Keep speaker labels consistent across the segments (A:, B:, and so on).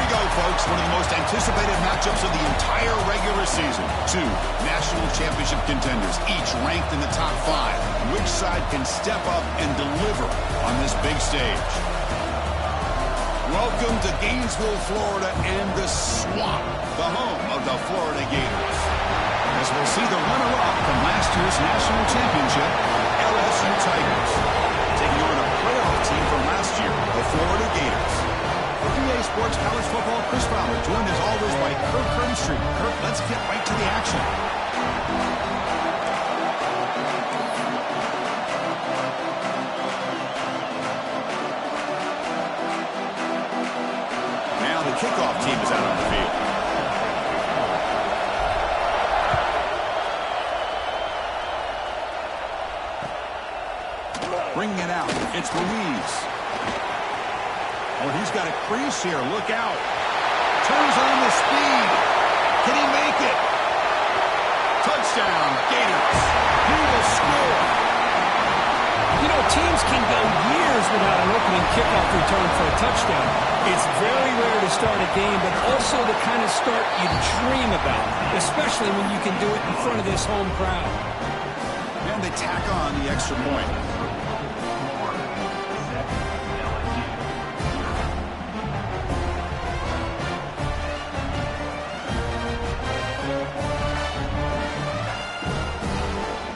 A: go, folks. One of the most anticipated matchups of the entire regular season. Two national championship contenders, each ranked in the top 5. Which side can step up and deliver on this big stage? Welcome to Gainesville, Florida, and the Swamp, the home of the Florida Gators. As we'll see the runner-up from last year's national championship, LSU Tigers, taking on a playoff team from last year, the Florida Gators. For EA Sports College Football, Chris Fowler, joined as always by Kirk Herbstreit. Kirk, let's get right to the action. Now the kickoff team is out on the field. Bringing it out, it's Ruiz. Oh, he's got a crease here. Look out. Turns on the speed. Can he make it? Touchdown, Gators. He will score.
B: You know, teams can go years without an opening kickoff return for a touchdown. It's very rare to start a game, but also the kind of start you dream about, especially when you can do it in front of this home crowd.
A: And they tack on the extra point.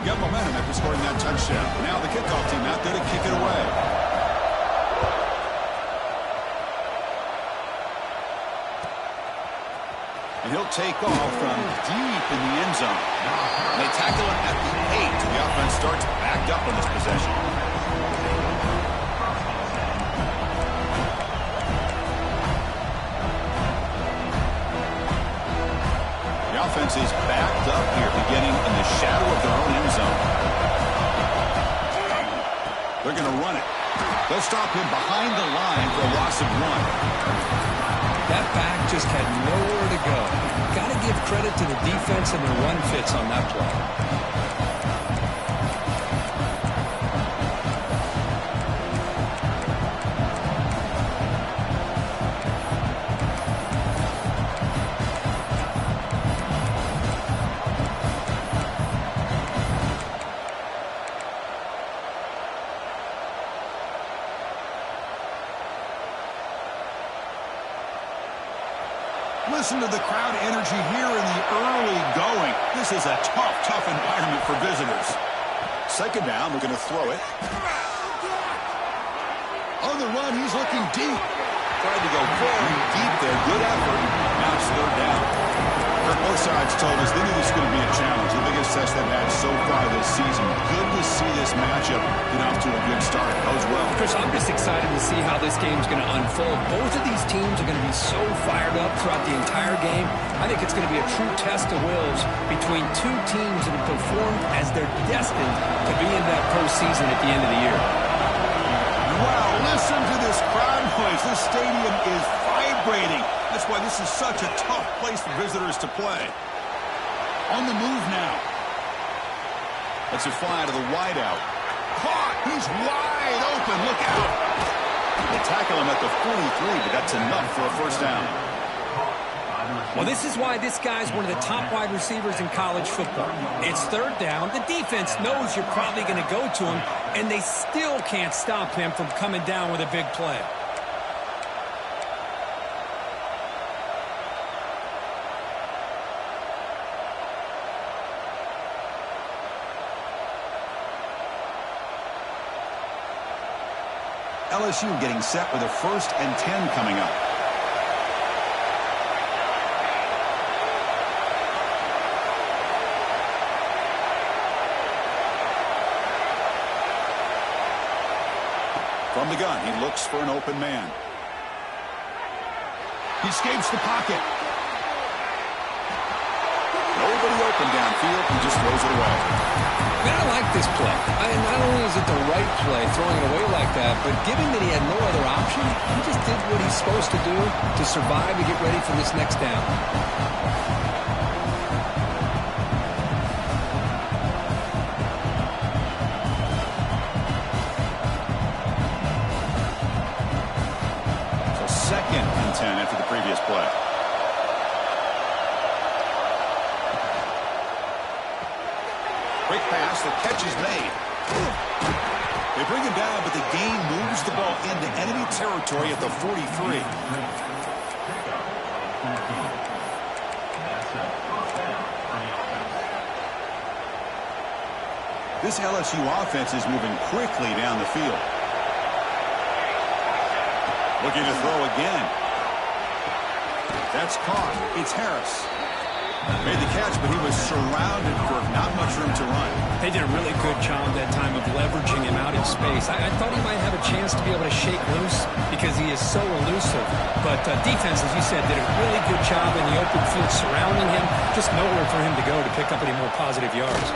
A: Got momentum after scoring that touchdown. Now the kickoff team out there to kick it away. And he'll take off from deep in the end zone. And they tackle him at the 8. The offense starts backed up on this possession. The offense is backed up here, beginning in the shadow of their own end zone. They're going to run it. They'll stop him behind the line for a loss of 1.
B: That back just had nowhere to go. Got to give credit to the defense and their run fits on that play.
A: Listen to the crowd energy here in the early going. This is a tough environment for visitors. Second down, we're going to throw it. On the run, he's looking deep. Tried to go very deep there. Good effort. Now it's third down. Both sides told us they knew this was going to be a challenge. The biggest test they've had so far this season. Good to see this matchup get off to a good start. Bodes well.
B: Chris, I'm just excited to see how this game's going to unfold. Both of these teams are going to be so fired up throughout the entire game. I think it's going to be a true test of wills between two teams that have performed as they're destined to be in that postseason at the end of the year.
A: Wow, listen to this crowd noise. This stadium is vibrating. That's why this is such a tough place for visitors to play. On the move now. Let's it fly to the wideout. Caught. He's wide open. Look out. They tackle him at the 43, but that's enough for a first down.
B: Well, this is why this guy's one of the top wide receivers in college football. It's third down. The defense knows you're probably going to go to him, and they still can't stop him from coming down with a big play.
A: LSU getting set with a 1st and 10 coming up. From the gun, he looks for an open man. He escapes the pocket. Nobody open downfield. He just throws it away.
B: Man, I like this play. Not only is it the right play, throwing it away like that, but given that he had no other option, he just did what he's supposed to do to survive and get ready for this next down.
A: So 2nd and 10 after the previous play. Quick pass, the catch is made. They bring him down, but the gain moves the ball into enemy territory at the 43. This LSU offense is moving quickly down the field. Looking to throw again. That's caught. It's Harris. Made the catch, but he was surrounded for not much room to run.
B: They did a really good job that time of leveraging him out in space. I thought he might have a chance to be able to shake loose because he is so elusive. But defense, as you said, did a really good job in the open field surrounding him. Just nowhere for him to go to pick up any more positive yards.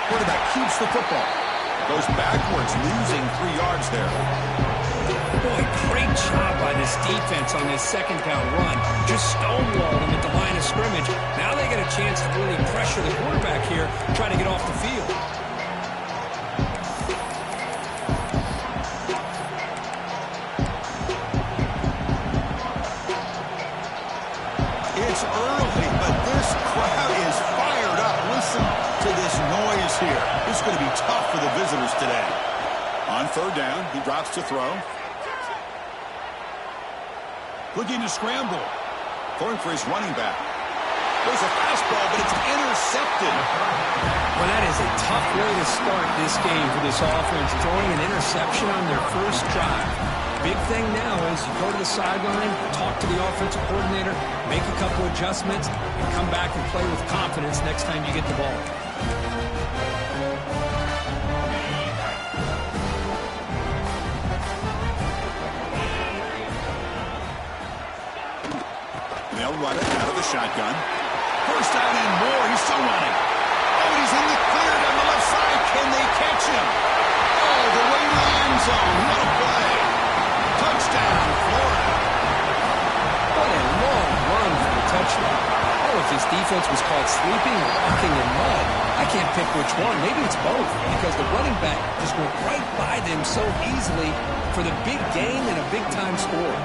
A: Quarterback keeps the football. Goes backwards, losing 3 yards there.
B: Boy, great job by this defense on this second down run. Just stonewalled him at the line of scrimmage. Now they get a chance to really pressure the quarterback here, try to get off the field.
A: It's early, but this crowd is fired up. Listen to this noise here. This is going to be tough for the visitors today. On third down, he drops to throw. Looking to scramble. Throwing for his running back. There's a fastball, but it's intercepted.
B: Well, that is a tough way to start this game for this offense, throwing an interception on their first drive. Big thing now is you go to the sideline, talk to the offensive coordinator, make a couple adjustments, and come back and play with confidence next time you get the ball.
A: They'll run it out of the shotgun. First down and more. He's still running. Oh, he's in the clear down the left side. Can they catch him? Oh, the way to the end zone. What a play. Touchdown, Florida.
B: What a long run for the touchdown. Oh, if this defense was called sleeping or walking in mud, I can't pick which one. Maybe it's both because the running back just went right by them so easily for the big gain and a big-time score.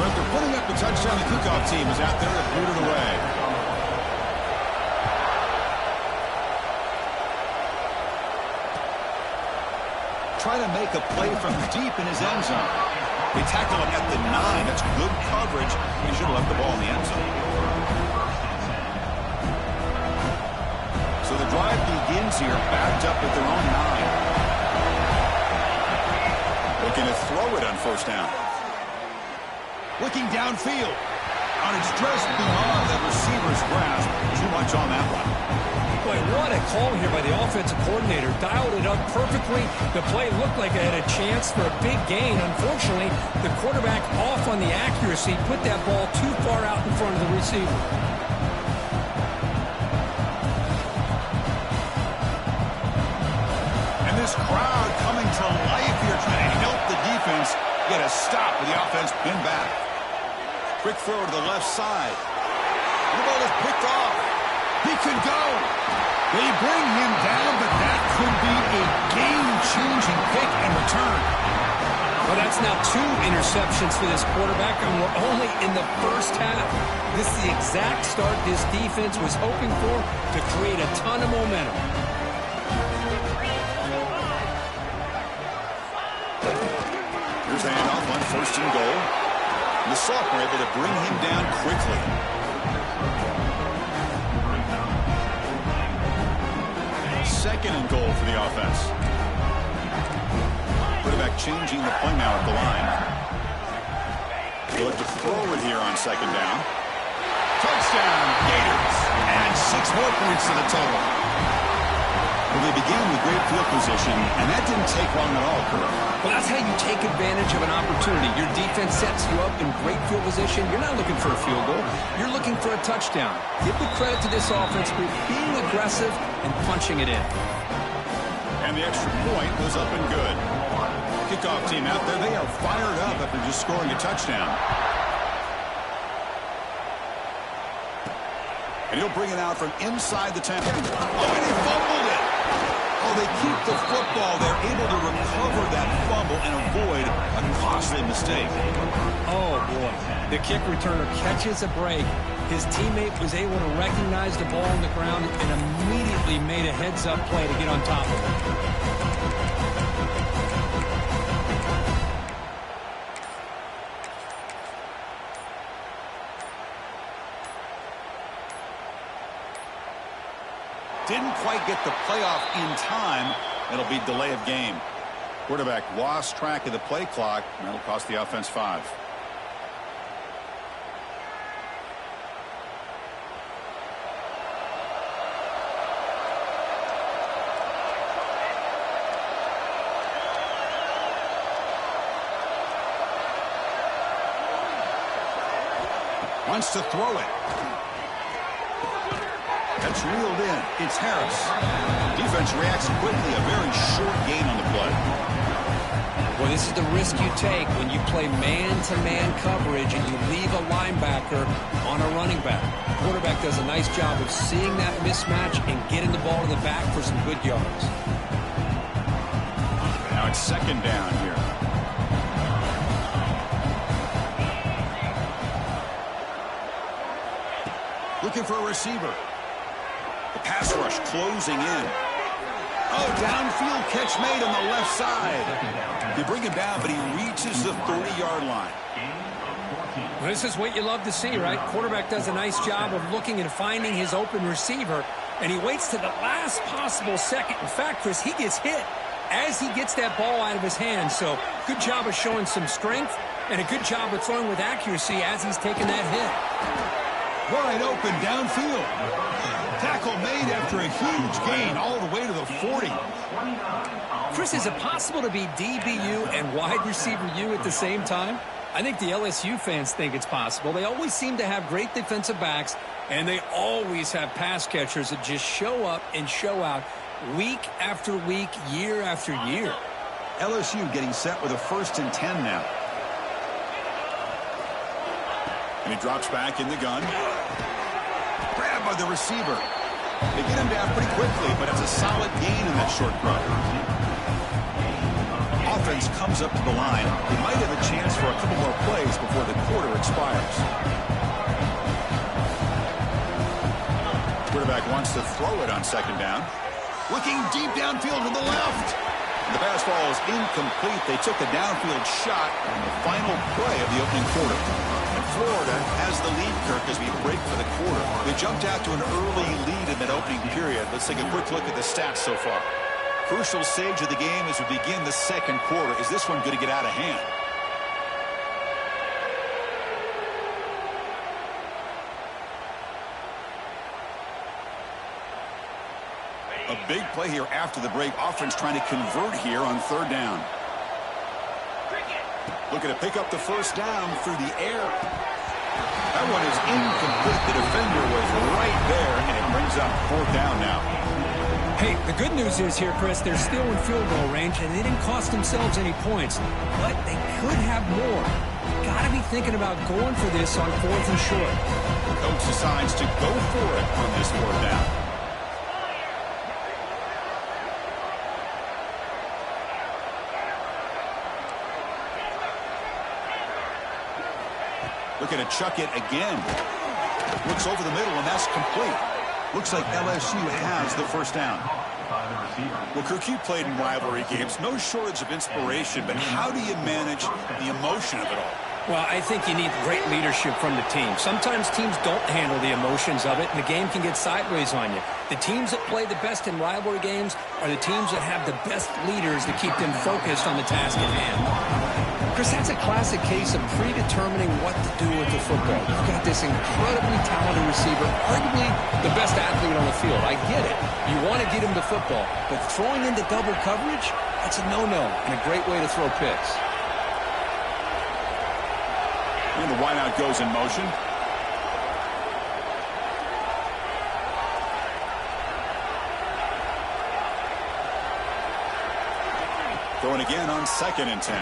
A: After putting up the touchdown, the kickoff team is out there to boot it away. Trying to make a play from deep in his end zone. They tackle him at the 9. That's good coverage. He should have left the ball in the end zone. So the drive begins here, backed up at their own 9. Looking to throw it on first down. Looking downfield. And it's just beyond that receiver's grasp. Too much on that one.
B: Boy, what a call here by the offensive coordinator. Dialed it up perfectly. The play looked like it had a chance for a big gain. Unfortunately, the quarterback off on the accuracy, put that ball too far out in front of the receiver.
A: And this crowd coming to life here, trying to help the defense get a stop with the offense pinned back. Quick throw to the left side. The ball is picked off. He could go. They bring him down, but that could be a game-changing pick and return.
B: Well, that's now 2 interceptions for this quarterback, and we're only in the first half. This is the exact start this defense was hoping for to create a ton of momentum.
A: Here's the handoff on first and goal. The sophomore able to bring him down quickly. Second and goal for the offense. Quarterback changing the play now at the line. They look to throw it here on second down. Touchdown, Gators. And 6 more points to the total. Well, they began with great field position, and that didn't take long at all, Kurt.
B: Well, that's how you take advantage of an opportunity. Your defense sets you up in great field position. You're not looking for a field goal. You're looking for a touchdown. Give the credit to this offense for being aggressive and punching it in.
A: And the extra point was up and good. Kickoff team out there, they are fired up after just scoring a touchdown. And he'll bring it out from inside the 10. Oh, and he fumbled it. Oh, they keep the football. They're able to recover that fumble and avoid a costly mistake.
B: Oh, boy. The kick returner catches a break. His teammate was able to recognize the ball on the ground and immediately made a heads-up play to get on top of it.
A: Didn't quite get the playoff in time. It'll be delay of game. Quarterback lost track of the play clock, and that'll cost the offense 5. Wants to throw it. That's reeled in. It's Harris. Defense reacts quickly. A very short gain on the play.
B: Well, this is the risk you take when you play man-to-man coverage and you leave a linebacker on a running back. The quarterback does a nice job of seeing that mismatch and getting the ball to the back for some good yards.
A: Now it's second down here. Looking for a receiver. The pass rush closing in. Oh, downfield catch made on the left side. They bring him down, but he reaches the 30-yard line.
B: Well, this is what you love to see, right? Quarterback does a nice job of looking and finding his open receiver, and he waits to the last possible second. In fact, Chris, he gets hit as he gets that ball out of his hands. So good job of showing some strength and a good job of throwing with accuracy as he's taking that hit.
A: Wide open downfield. Tackle made after a huge gain all the way to the 40.
B: Chris, is it possible to be DBU and wide receiver U at the same time? I think the LSU fans think it's possible. They always seem to have great defensive backs, and they always have pass catchers that just show up and show out week after week, year after year.
A: LSU getting set with a 1st and 10 now. And he drops back in the gun. Grabbed by the receiver. They get him down pretty quickly, but it's a solid gain in that short run. Offense comes up to the line. They might have a chance for a couple more plays before the quarter expires. Quarterback wants to throw it on second down. Looking deep downfield to the left. The pass ball is incomplete. They took a downfield shot on the final play of the opening quarter. And Florida has the lead, Kirk, as we break for the quarter. They jumped out to an early lead in that opening period. Let's take a quick look at the stats so far. Crucial stage of the game as we begin the second quarter. Is this one going to get out of hand? A big play here after the break. Offense trying to convert here on third down. Looking to pick up the first down through the air. That one is incomplete. The defender was right there, and it brings up fourth down now.
B: Hey, the good news is here, Chris, they're still in field goal range, and they didn't cost themselves any points. But they could have more. Got to be thinking about going for this on 4th and short.
A: The coach decides to go for it on this fourth down. Looking to chuck it again. Looks over the middle, and that's complete. Looks like LSU has the first down. Well, Kirk, you played in rivalry games. No shortage of inspiration, but how do you manage the emotion of it all?
B: Well, I think you need great leadership from the team. Sometimes teams don't handle the emotions of it, and the game can get sideways on you. The teams that play the best in rivalry games are the teams that have the best leaders to keep them focused on the task at hand. Chris, that's a classic case of predetermining what to do with the football. You've got this incredibly talented receiver, arguably the best athlete on the field. I get it. You want to get him the football, but throwing into double coverage, that's a no-no and a great way to throw picks.
A: And the wideout goes in motion. Throwing again on 2nd and 10.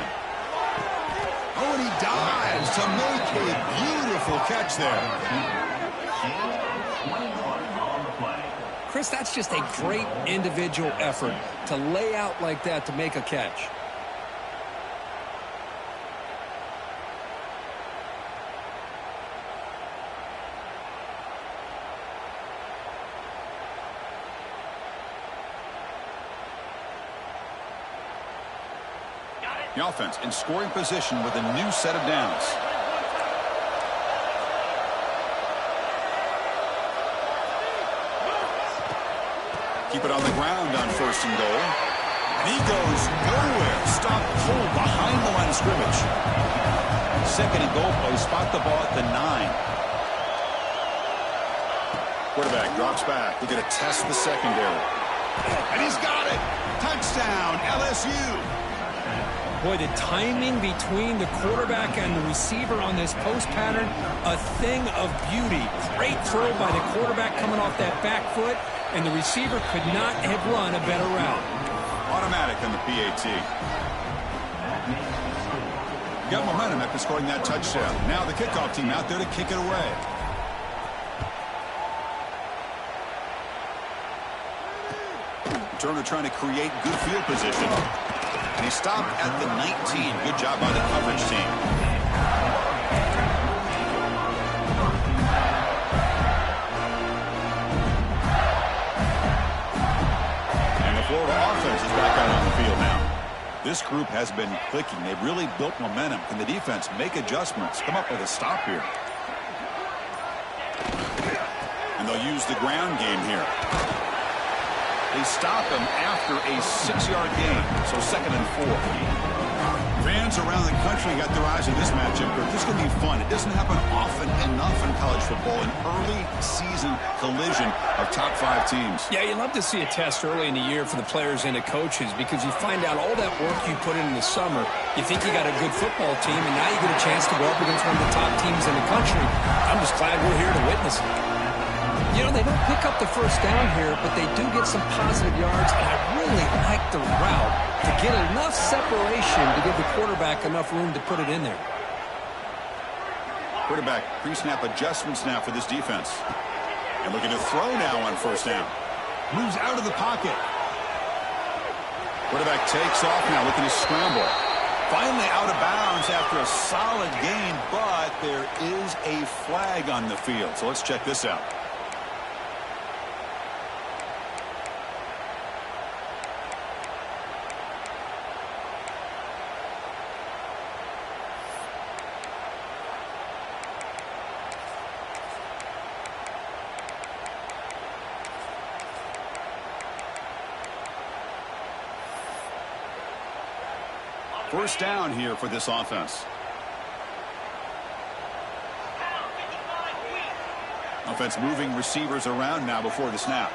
A: Oh, and he dives to make a beautiful catch there.
B: Chris, that's just a great individual effort to lay out like that to make a catch.
A: The offense in scoring position with a new set of downs. Keep it on the ground on 1st and goal. And he goes nowhere. Stop cold behind the line of scrimmage. 2nd and goal play. Spot the ball at the 9. Quarterback drops back. They're going to test the secondary. And he's got it. Touchdown, LSU.
B: Boy, the timing between the quarterback and the receiver on this post pattern, a thing of beauty. Great throw by the quarterback coming off that back foot, and the receiver could not have run a better route.
A: Automatic on the PAT. Got momentum after scoring that touchdown. Now the kickoff team out there to kick it away. Turner trying to create good field position. And he stopped at the 19. Good job by the coverage team. And the Florida offense is back out on the field now. This group has been clicking. They've really built momentum. Can the defense make adjustments? Come up with a stop here. And they'll use the ground game here. They stop him after a 6-yard gain, so 2nd and 4. Fans around the country got their eyes on this matchup. This is going to be fun. It doesn't happen often enough in college football, an early season collision of top 5 teams.
B: Yeah, you love to see a test early in the year for the players and the coaches because you find out all that work you put in the summer. You think you got a good football team, and now you get a chance to go up against one of the top teams in the country. I'm just glad we're here to witness it. You know, they don't pick up the first down here, but they do get some positive yards, and I really like the route to get enough separation to give the quarterback enough room to put it in there.
A: Quarterback pre-snap adjustments now for this defense. And looking to throw now on 1st down. Moves out of the pocket. Quarterback takes off now, looking to scramble. Finally out of bounds after a solid gain, but there is a flag on the field. So let's check this out. First down here for this offense. Offense moving receivers around now before the snap.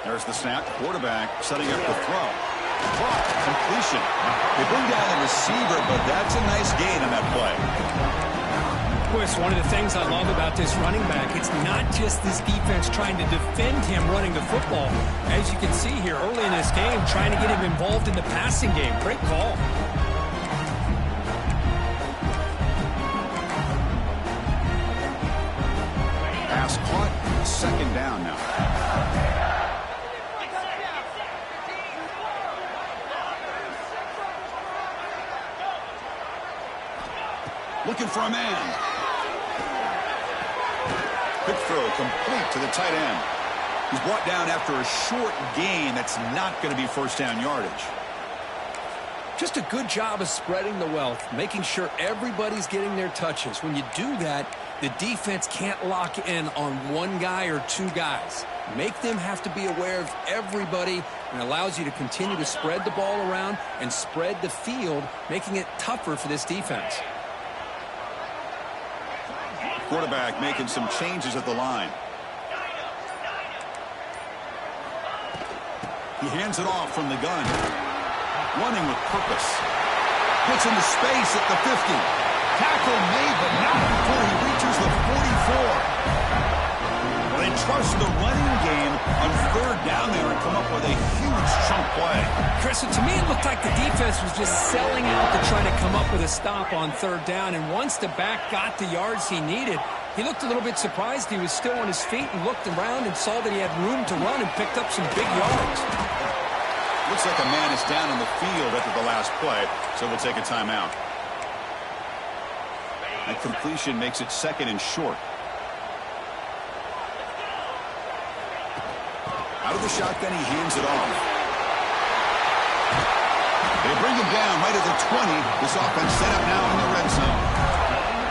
A: There's the snap. Quarterback setting up the throw. Caught. Completion. They bring down the receiver, but that's a nice gain on that play.
B: Boy, it's one of the things I love about this running back. It's not just this defense trying to defend him running the football. As you can see here early in this game, trying to get him involved in the passing game. Great call.
A: Pass caught. 2nd down now. Looking for a man. Quick throw complete to the tight end. He's brought down after a short gain. That's not going to be 1st down yardage.
B: Just a good job of spreading the wealth, making sure everybody's getting their touches. When you do that, the defense can't lock in on one guy or 2 guys. Make them have to be aware of everybody, and allows you to continue to spread the ball around and spread the field, making it tougher for this defense.
A: Quarterback making some changes at the line. He hands it off from the gun. Running with purpose. Puts into space at the 50. Tackle made, but not before he reaches the 44. Well, they trust the running game on 3rd down there and come up with a huge chunk play.
B: Chris, to me, it looked like the defense was just selling out to try to come up with a stop on 3rd down. And once the back got the yards he needed, He looked a little bit surprised. He was still on his feet and looked around and saw that he had room to run and picked up some big yards.
A: Looks like a man is down on the field after the last play, so we'll take a timeout. That completion makes it second and short. Out of the shotgun, he hands it off. They bring him down right at the 20. This offense set up now in the red zone.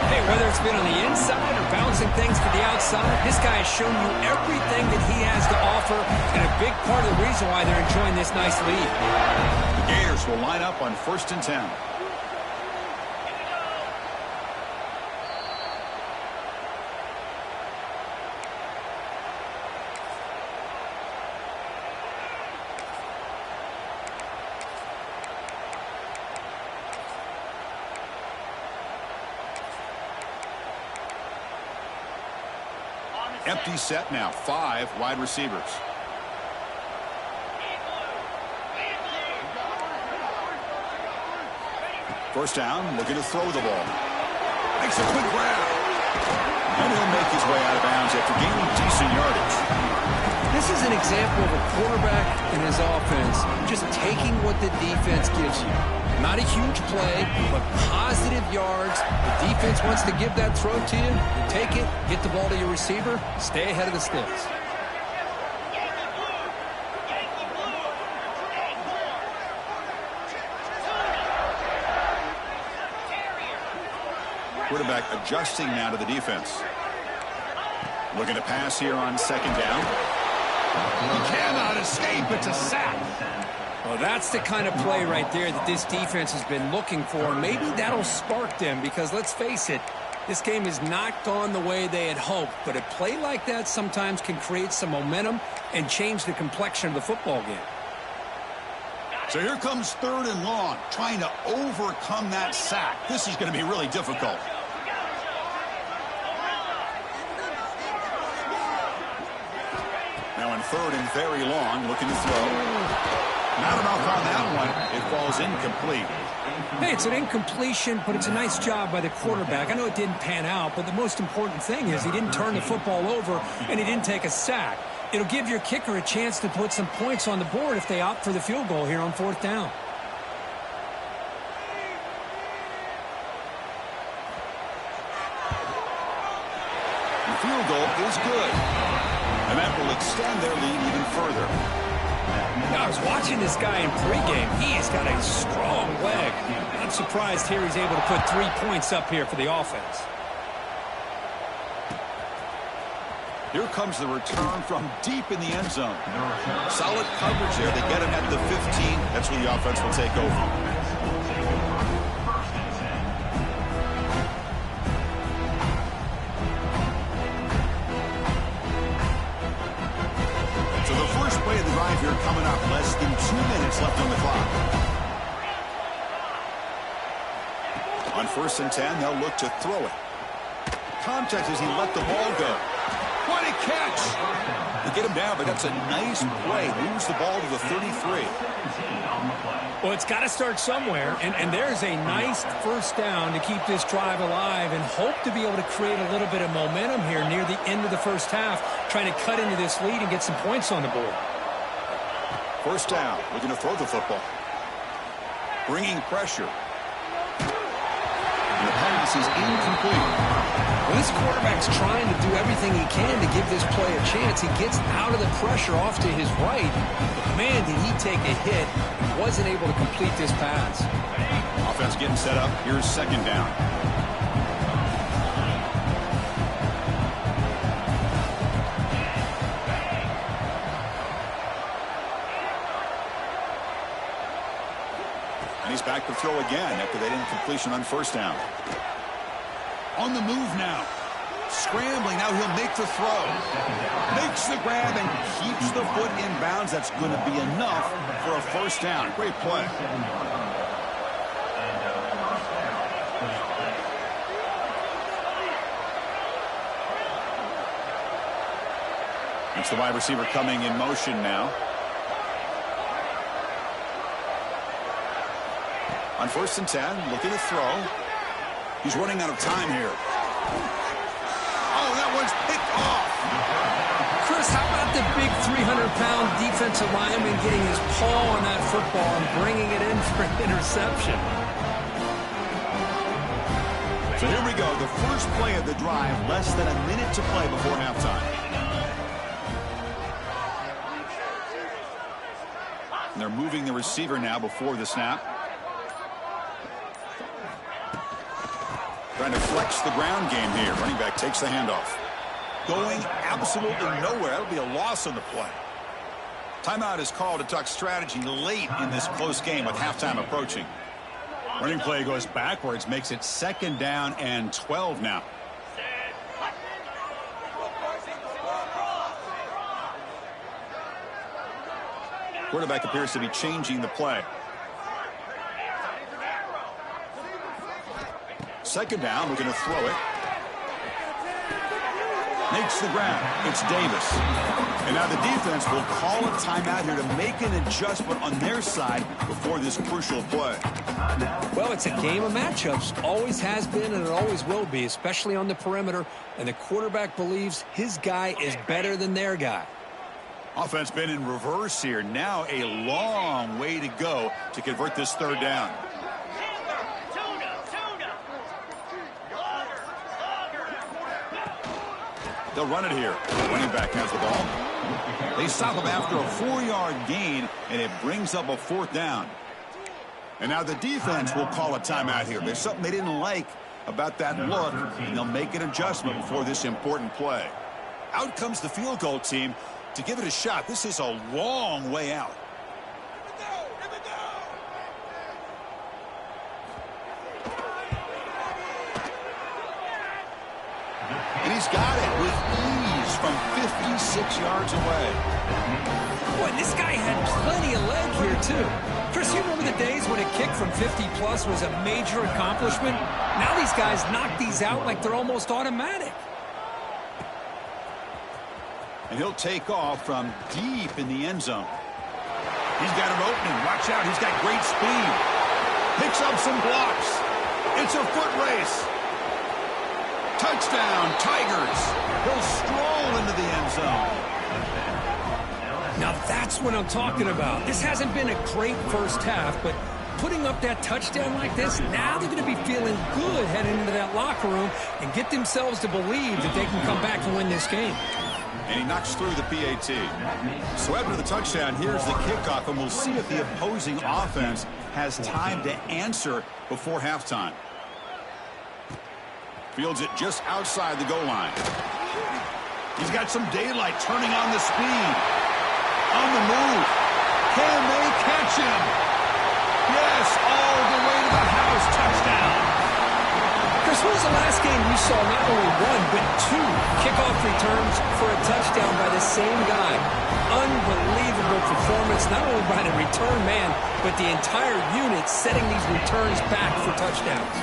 B: Hey, whether it's been on the inside or bouncing things to the outside, this guy has shown you everything that he has to offer, and a big part of the reason why they're enjoying this nice lead.
A: The Gators will line up on 1st and 10. Empty set now, 5 wide receivers. First down, looking to throw the ball. Makes a quick grab. And he'll make his way out of bounds after gaining decent yardage.
B: This is an example of a quarterback and his offense just taking what the defense gives you. Not a huge play, but positive yards. The defense wants to give that throw to you. You take it, get the ball to your receiver, stay ahead of the sticks.
A: Quarterback adjusting now to the defense. Looking to pass here on 2nd down. He cannot escape. It's a sack.
B: Well, that's the kind of play right there that this defense has been looking for. Maybe that'll spark them because, let's face it, this game has not gone the way they had hoped. But a play like that sometimes can create some momentum and change the complexion of the football game.
A: So here comes 3rd and long, trying to overcome that sack. This is going to be really difficult. Now in 3rd and very long, looking to throw. Not enough on that one. It falls incomplete.
B: Hey, it's an incompletion, but it's a nice job by the quarterback. I know it didn't pan out, but the most important thing is he didn't turn the football over and he didn't take a sack. It'll give your kicker a chance to put some points on the board if they opt for the field goal here on 4th down.
A: The field goal is good. And that will extend their lead even further.
B: I was watching this guy in pregame. He has got a strong leg. I'm surprised here he's able to put 3 points up here for the offense.
A: Here comes the return from deep in the end zone. Solid coverage there. They get him at the 15. That's where the offense will take over. Play of the drive here coming up. Less than 2 minutes left on the clock. On 1st and 10, they'll look to throw it. Contact as he let the ball go. What a catch! They get him down, but that's a nice play. Moves the ball to the 33.
B: Well, it's got to start somewhere, and there's a nice 1st down to keep this drive alive and hope to be able to create a little bit of momentum here near the end of the 1st half, trying to cut into this lead and get some points on the board.
A: 1st down, looking to throw the football. Bringing pressure. And the pass is incomplete.
B: Well, this quarterback's trying to do everything he can to give this play a chance. He gets out of the pressure off to his right. But, man, did he take a hit. He wasn't able to complete this pass.
A: Offense getting set up. Here's 2nd down. And he's back to throw again after that incompletion on 1st down. On the move now. Scrambling. Now he'll make the throw. Makes the grab and keeps the foot in bounds. That's going to be enough for a 1st down. Great play. It's the wide receiver coming in motion now. On 1st and 10, looking to throw. He's running out of time here. Oh,
B: 300-pound defensive lineman getting his paw on that football and bringing it in for an interception.
A: So here we go, the first play of the drive, less than a minute to play before halftime. And they're moving the receiver now before the snap. Trying to flex the ground game here. Running back takes the handoff. Going absolutely nowhere. That'll be a loss on the play. Timeout is called to talk strategy late in this close game with halftime approaching. Running play goes backwards, makes it 2nd down and 12 now. Quarterback appears to be changing the play. 2nd down, we're going to throw it. Makes the ground. It's Davis. And now the defense will call a timeout here to make an adjustment on their side before this crucial play.
B: Well, it's a game of matchups. Always has been and it always will be, especially on the perimeter. And the quarterback believes his guy is better than their guy.
A: Offense been in reverse here. Now a long way to go to convert this 3rd down. They'll run it here. Running back has the ball. They stop him after a 4-yard gain, and it brings up a 4th down. And now the defense will call a timeout here. There's something they didn't like about that look, and they'll make an adjustment before this important play. Out comes the field goal team to give it a shot. This is a long way out. And he's got it with ease from 56 yards away.
B: Boy, this guy had plenty of leg here, too. Chris, you remember the days when a kick from 50-plus was a major accomplishment? Now these guys knock these out like they're almost automatic.
A: And he'll take off from deep in the end zone. He's got an opening. Watch out. He's got great speed. Picks up some blocks. It's a foot race. Touchdown, Tigers. He'll stroll into the end zone.
B: Now that's what I'm talking about. This hasn't been a great first half, but putting up that touchdown like this, now they're going to be feeling good heading into that locker room and get themselves to believe that they can come back and win this game.
A: And he knocks through the PAT. So after the touchdown, here's the kickoff, and we'll see if the opposing offense has time to answer before halftime. Fields it just outside the goal line. He's got some daylight, turning on the speed. On the move. Can they catch him? Yes, all the way to the house. Touchdown.
B: Chris, when was the last game you saw not only 1, but 2 kickoff returns for a touchdown by the same guy? Unbelievable performance, not only by the return man, but the entire unit setting these returns back for touchdowns.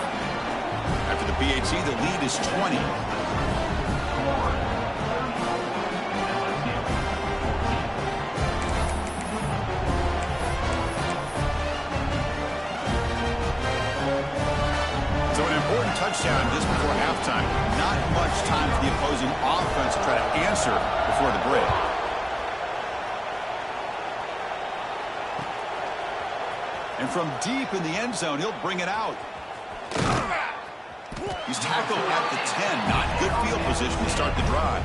A: After the PAT, the lead is 20. So an important touchdown just before halftime. Not much time for the opposing offense to try to answer before the break. And from deep in the end zone, he'll bring it out. He's tackled at the 10. Not good field position to start the drive.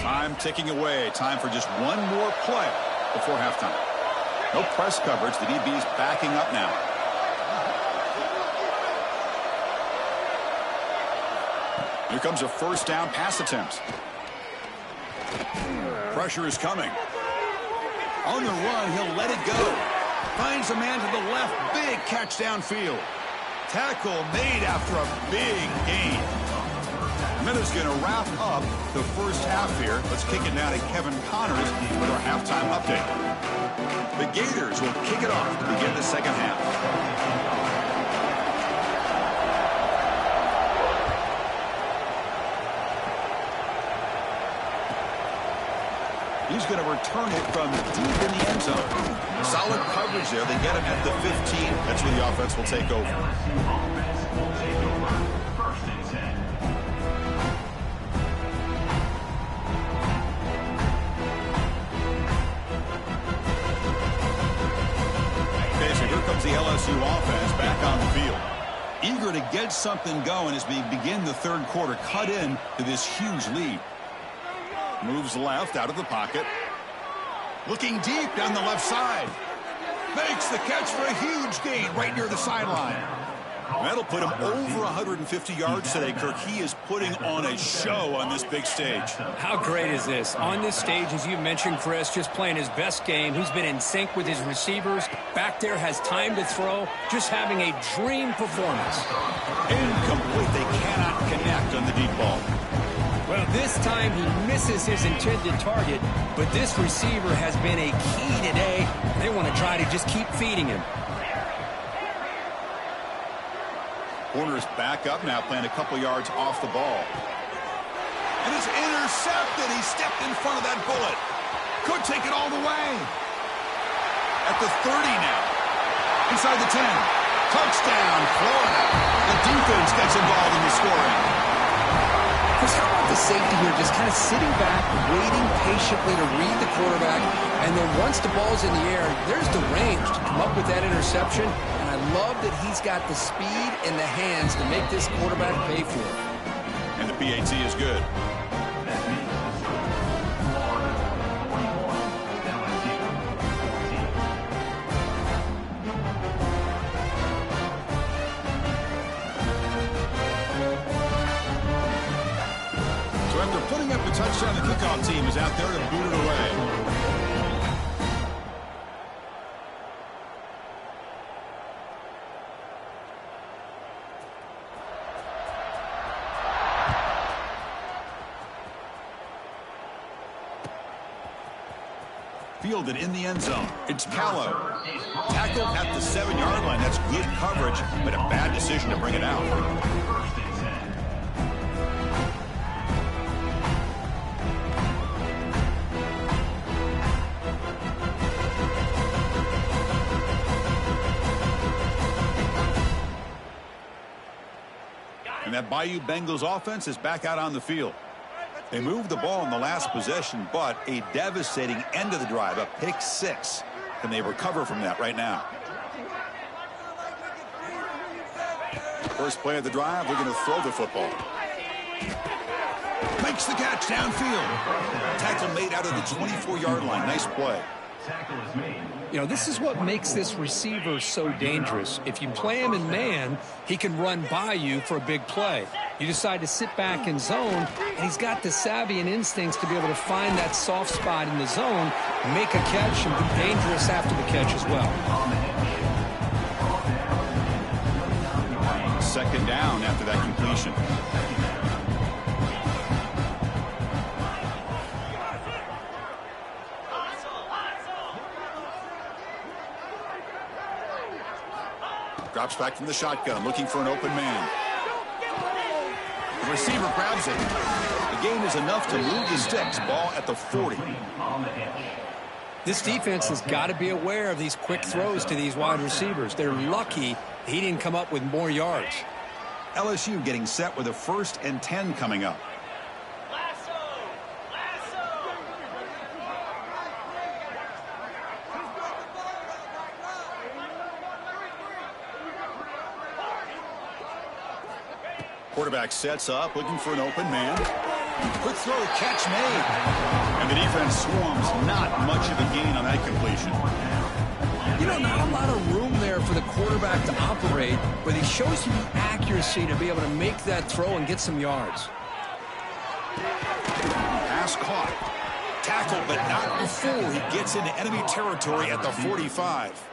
A: Time ticking away. Time for just one more play before halftime. No press coverage. The DB's backing up now. Here comes a first down pass attempt. Pressure is coming. On the run, he'll let it go. Finds a man to the left. Big catch downfield. Tackle made after a big gain. Minutes going to wrap up the first half here. Let's kick it now to Kevin Connors with our halftime update. The Gators will kick it off to begin the second half. He's going to return it from deep in the end zone. Solid coverage there. They get him at the 15. That's where the offense will take over. Okay, so here comes the LSU offense back on the field. Eager to get something going as we begin the third quarter. Cut in to this huge lead. Moves left out of the pocket. Looking deep down the left side. Makes the catch for a huge gain right near the sideline. That'll put him over 150 yards today, Kirk. He is putting on a show on this big stage.
B: How great is this? On this stage, as you mentioned, Chris, just playing his best game. He's been in sync with his receivers. Back there, has time to throw. Just having a dream performance.
A: Incomplete. They cannot connect on the deep ball.
B: Well, this time he misses his intended target, but this receiver has been a key today. They want to try to just keep feeding him.
A: Corner's back up now, playing a couple yards off the ball. And it's intercepted. He stepped in front of that bullet. Could take it all the way. At the 30 now. Inside the 10. Touchdown, Florida. The defense gets involved in the scoring.
B: Chris, how about the safety here, just kind of sitting back, waiting patiently to read the quarterback, and then once the ball's in the air, there's the range to come up with that interception, and I love that he's got the speed and the hands to make this quarterback pay for it.
A: And the PAT is good. Putting up the touchdown, the kickoff team is out there to boot it away. Fielded in the end zone. It's Callow. Tackled at the 7-yard line. That's good coverage, but a bad decision to bring it out. And that Bayou Bengals offense is back out on the field. They moved the ball in the last possession, but a devastating end of the drive, a pick 6. Can they recover from that right now? First play of the drive, we're going to throw the football. Makes the catch downfield. Tackle made out of the 24-yard line. Nice play.
B: You know, this is what makes this receiver so dangerous. If you play him in man, he can run by you for a big play. You decide to sit back in zone, and he's got the savvy and instincts to be able to find that soft spot in the zone, make a catch, and be dangerous after the catch as well.
A: Second down after that completion. Drops back from the shotgun, looking for an open man. The receiver grabs it. The gain is enough to move the sticks. Ball at the 40.
B: This defense has got to be aware of these quick throws to these wide receivers. They're lucky he didn't come up with more yards.
A: LSU getting set with a 1st and 10 coming up. Quarterback sets up, looking for an open man. Quick throw, catch made. And the defense swarms. Not much of a gain on that completion.
B: You know, not a lot of room there for the quarterback to operate, but he shows you the accuracy to be able to make that throw and get some yards.
A: Pass caught. Tackled, but not before he gets into enemy territory at the 45.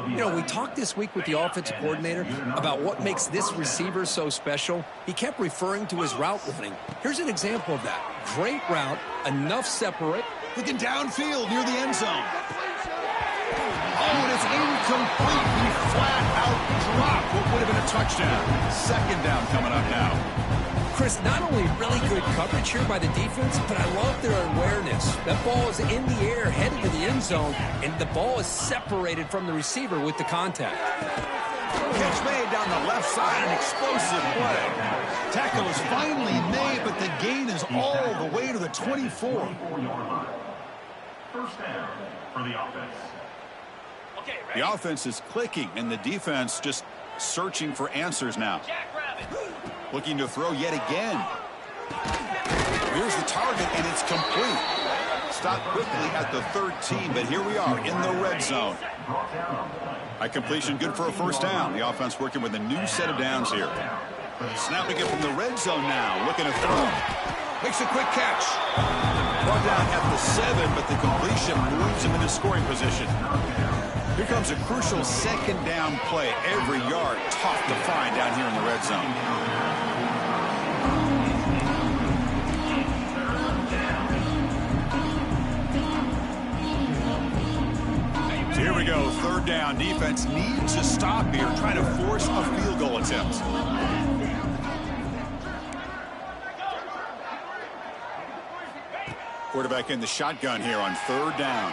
B: You know, we talked this week with the offensive coordinator about what makes this receiver so special. He kept referring to his route running. Here's an example of that. Great route, enough separate.
A: Looking downfield near the end zone. Oh, and it's incomplete. He flat out dropped what would have been a touchdown. Second down coming up now.
B: Chris, not only really good coverage here by the defense, but I love their awareness. That ball is in the air, headed to the end zone, and the ball is separated from the receiver with the contact.
A: Catch made down the left side, an explosive play. Tackle is finally made, but the gain is all the way to the 24.
C: First down for the offense.
A: The offense is clicking, and the defense just searching for answers now. Looking to throw yet again. Here's the target, and it's complete. Stopped quickly at the 13, but here we are in the red zone. High completion, good for a first down. The offense working with a new set of downs here. Snapping it from the red zone now, looking to throw. Makes a quick catch. Brought down at the 7, but the completion moves him into scoring position. Here comes a crucial second down play. Every yard tough to find down here in the red zone. So here we go, third down. Defense needs to stop here, trying to force a field goal attempt. Quarterback in the shotgun here on third down.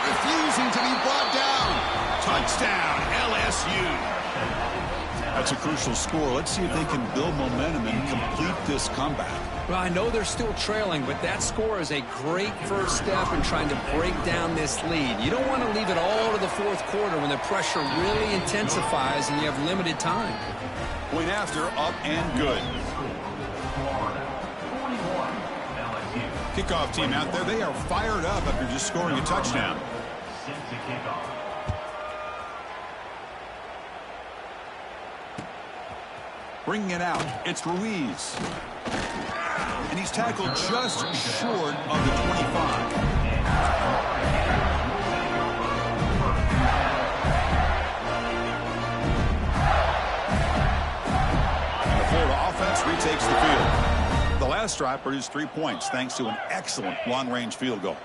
A: Refusing to be brought down. Touchdown, LSU. That's a crucial score. Let's see if they can build momentum and complete this comeback.
B: Well, I know they're still trailing, but that score is a great first step in trying to break down this lead. You don't want to leave it all to the fourth quarter when the pressure really intensifies and you have limited time.
A: Point after, up and good. Kickoff team out there, they are fired up after just scoring a touchdown. Bringing it out, it's Ruiz. And he's tackled just short of the 25. And the Florida offense retakes the field. The last drive produced 3 points thanks to an excellent long-range field goal.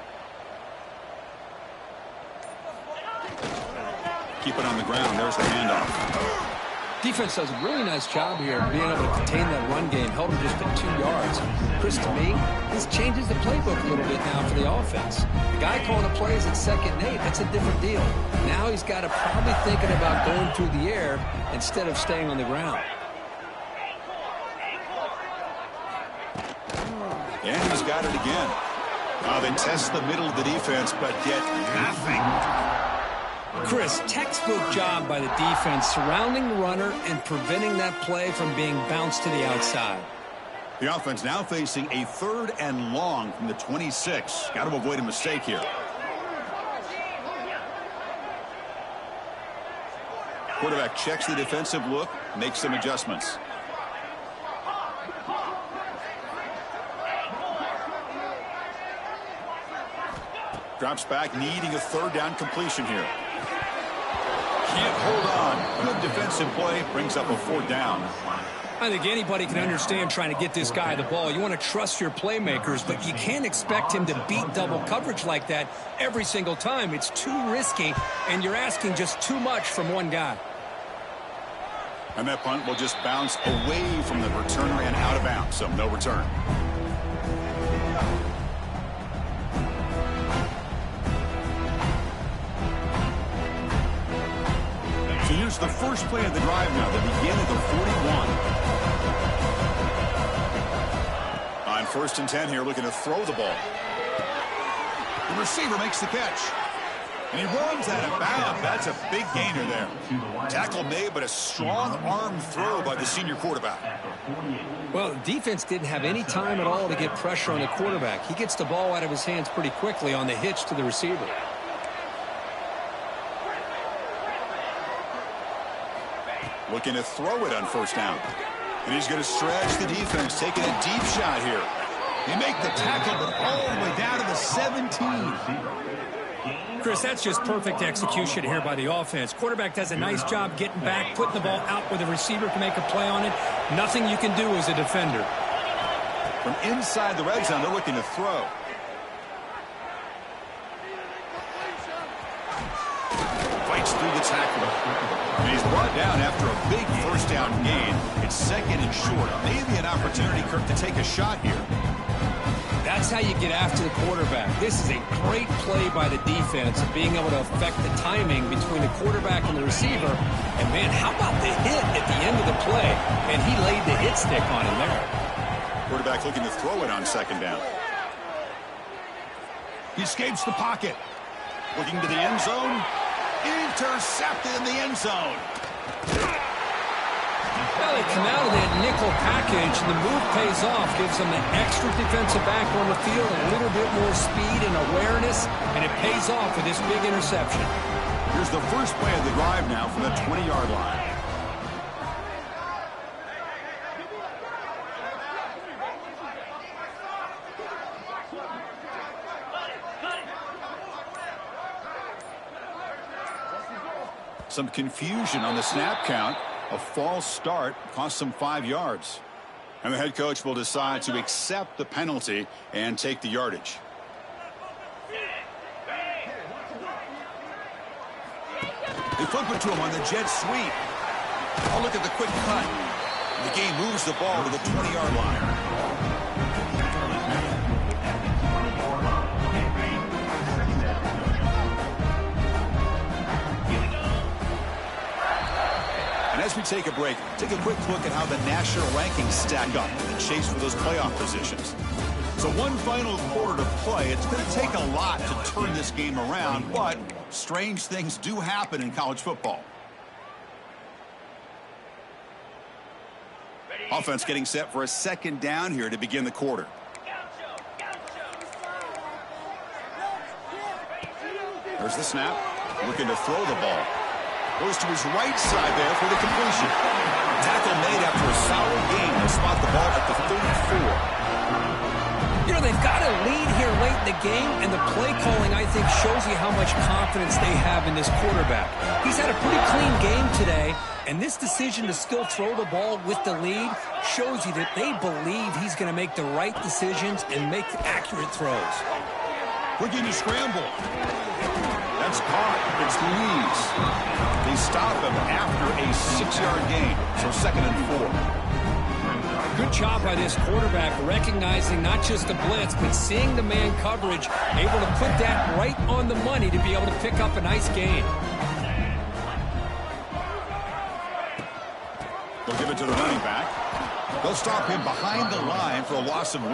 A: Keep it on the ground. There's the handoff.
B: Defense does a really nice job here of being able to contain that run game. Held him just at 2 yards. Chris, to me, this changes the playbook a little bit now for the offense. The guy calling the plays at 2nd and 8, that's a different deal. Now he's got to probably thinking about going through the air instead of staying on the ground.
A: And he's got it again. They test the middle of the defense, but get nothing.
B: Chris, textbook job by the defense surrounding the runner and preventing that play from being bounced to the outside.
A: The offense now facing a 3rd and long from the 26. Got to avoid a mistake here. Quarterback checks the defensive look, makes some adjustments. Drops back, needing a 3rd down completion here. Can't hold on. Good defensive play, brings up a 4th down.
B: I think anybody can understand trying to get this guy the ball. You want to trust your playmakers, but you can't expect him to beat double coverage like that every single time. It's too risky, and you're asking just too much from one guy.
A: And that punt will just bounce away from the returner and out of bounds, so no return. So here's the first play of the drive now, the beginning of the 41. On 1st and 10 here, looking to throw the ball. The receiver makes the catch. And he runs out of bounds. That's a big gainer there. Tackle made, but a strong arm throw by the senior quarterback.
B: Well, the defense didn't have any time at all to get pressure on the quarterback. He gets the ball out of his hands pretty quickly on the hitch to the receiver.
A: Looking to throw it on 1st down. And he's going to stretch the defense, taking a deep shot here. They make the tackle, but all the way down to the 17.
B: Chris, that's just perfect execution here by the offense. Quarterback does a nice job getting back, putting the ball out where the receiver can make a play on it. Nothing you can do as a defender.
A: From inside the red zone, they're looking to throw. Fights through the tackle. And he's brought down after a big first down gain. It's second and short. Maybe an opportunity, Kirk, to take a shot here.
B: That's how you get after the quarterback. This is a great play by the defense of being able to affect the timing between the quarterback and the receiver. And, man, how about the hit at the end of the play? And he laid the hit stick on him there.
A: Quarterback looking to throw it on second down. He escapes the pocket. Looking to the end zone. Intercepted in the end zone.
B: Well, they come out of that nickel package, and the move pays off, gives them an extra defensive back on the field, a little bit more speed and awareness, and it pays off with this big interception.
A: Here's the first play of the drive now from the 20-yard line. Some confusion on the snap count. A false start cost them 5 yards. And the head coach will decide to accept the penalty and take the yardage. They flip it to him on the jet sweep. Oh, look at the quick cut. The game moves the ball to the 20-yard line. As we take a break, take a quick look at how the national rankings stack up in the chase for those playoff positions. So one final quarter to play. It's going to take a lot to turn this game around, but strange things do happen in college football. Offense getting set for a second down here to begin the quarter. There's the snap. Looking to throw the ball. Goes to his right side there for the completion. Tackle made after a solid gain. They'll spot the ball at the 34.
B: You know, they've got a lead here late in the game, and the play calling, I think, shows you how much confidence they have in this quarterback. He's had a pretty clean game today, and this decision to still throw the ball with the lead shows you that they believe he's going to make the right decisions and make accurate throws.
A: Looking to scramble. That's caught. It's Louise. They stop him after a 6-yard gain, so second and 4.
B: Good job by this quarterback recognizing not just the blitz, but seeing the man coverage, able to put that right on the money to be able to pick up a nice gain.
A: They'll give it to the running back. They'll stop him behind the line for a loss of 1.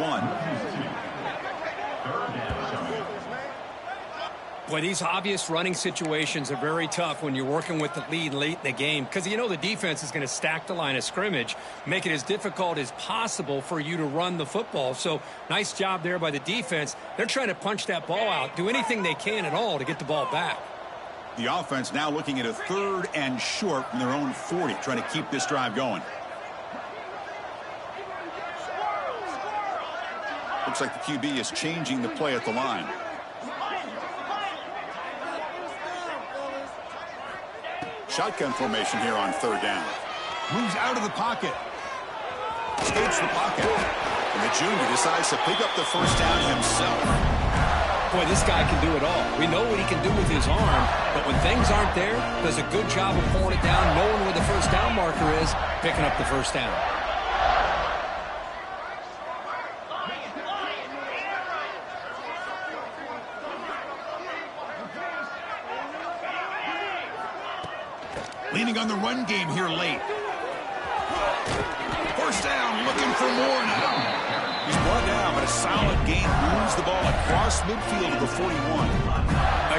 B: Boy, these obvious running situations are very tough when you're working with the lead late in the game because you know the defense is going to stack the line of scrimmage, make it as difficult as possible for you to run the football. So nice job there by the defense. They're trying to punch that ball out, do anything they can at all to get the ball back.
A: The offense now looking at a 3rd and short from their own 40, trying to keep this drive going. Looks like the QB is changing the play at the line. Shotgun formation here on 3rd down. Moves out of the pocket. Escapes the pocket. And the junior decides to pick up the first down himself.
B: Boy, this guy can do it all. We know what he can do with his arm, but when things aren't there, does a good job of pulling it down, knowing where the first down marker is, picking up the first down.
A: Leaning on the run game here late. First down, looking for more now. He's brought down, but a solid gain moves the ball across midfield to the 41.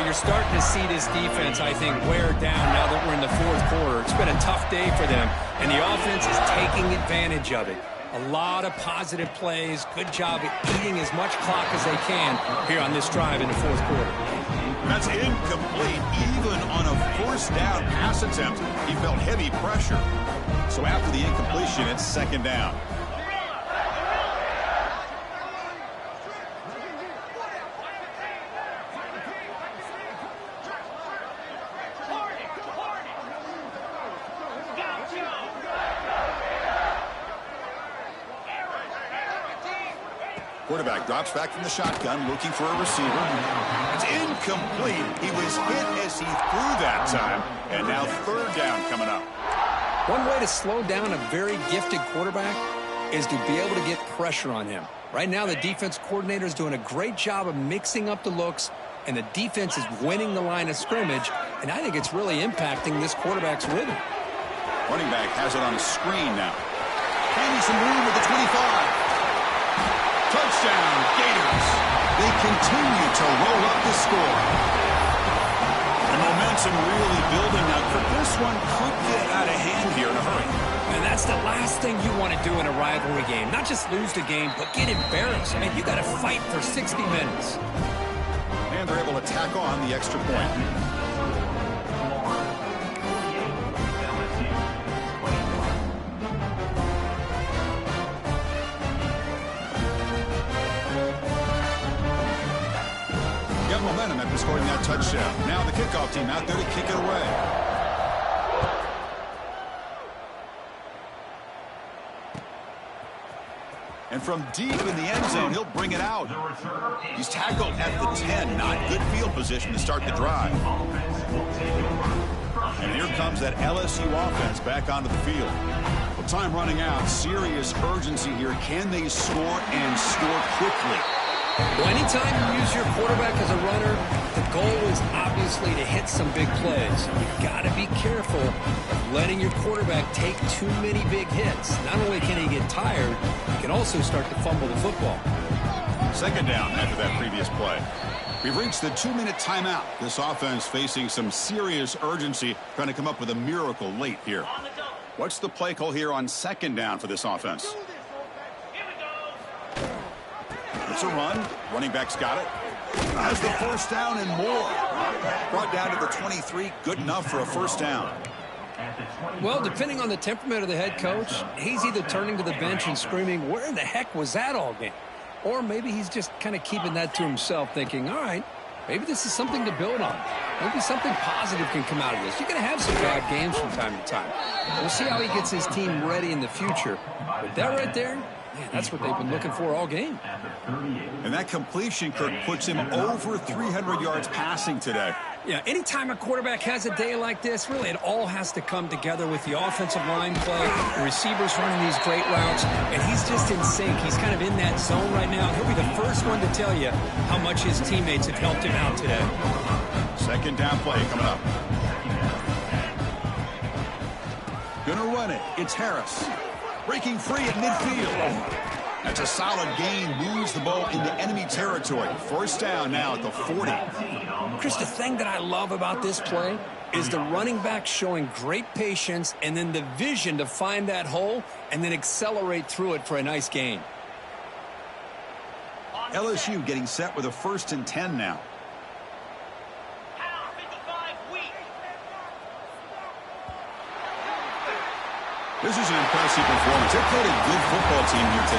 B: You're starting to see this defense, I think, wear down now that we're in the 4th quarter. It's been a tough day for them, and the offense is taking advantage of it. A lot of positive plays. Good job at eating as much clock as they can here on this drive in the 4th quarter.
A: That's incomplete. Even on a first down pass attempt, he felt heavy pressure. So after the incompletion, it's second down. Quarterback drops back from the shotgun, looking for a receiver. It's incomplete. He was hit as he threw that time. And now third down coming up.
B: One way to slow down a very gifted quarterback is to be able to get pressure on him. Right now, the defense coordinator is doing a great job of mixing up the looks, and the defense is winning the line of scrimmage, and I think it's really impacting this quarterback's rhythm.
A: Running back has it on the screen now. Finding some room at the 25. Touchdown, Gators. They continue to roll up the score. The momentum really building now. This one could get out of hand here in a hurry.
B: And that's the last thing you want to do in a rivalry game. Not just lose the game, but get embarrassed. I mean, you got to fight for 60 minutes.
A: And they're able to tack on the extra point. Got momentum after scoring that touchdown. Now the kickoff team out there to kick it away. And from deep in the end zone, he'll bring it out. He's tackled at the 10. Not good field position to start the drive. And here comes that LSU offense back onto the field. Well, time running out. Serious urgency here. Can they score and score quickly?
B: Well, anytime you use your quarterback as a runner, the goal is obviously to hit some big plays. You've got to be careful of letting your quarterback take too many big hits. Not only can he get tired, he can also start to fumble the football.
A: Second down after that previous play. We've reached the 2-minute timeout. This offense facing some serious urgency, trying to come up with a miracle late here. What's the play call here on second down for this offense? It's a run. Running back's got it. Has the first down and more. Brought down to the 23. Good enough for a first down.
B: Well, depending on the temperament of the head coach, he's either turning to the bench and screaming, where in the heck was that all game? Or maybe he's just kind of keeping that to himself, thinking, all right, maybe this is something to build on. Maybe something positive can come out of this. You're going to have some bad games from time to time. We'll see how he gets his team ready in the future. But that right there, man, that's what they've been looking for all game.
A: And that completion, Kirk, puts him over 300 yards passing today.
B: Yeah, anytime a quarterback has a day like this, really it all has to come together with the offensive line play, the receivers running these great routes, and he's just in sync. He's kind of in that zone right now. He'll be the first one to tell you how much his teammates have helped him out today.
A: Second down play coming up. Gonna run it. It's Harris. Breaking free at midfield. That's a solid gain. Moves the ball into enemy territory. First down now at the 40.
B: Chris, the thing that I love about this play is the running back showing great patience and then the vision to find that hole and then accelerate through it for a nice gain.
A: LSU getting set with a 1st and 10 now. This is an impressive performance. They played a good football team here today.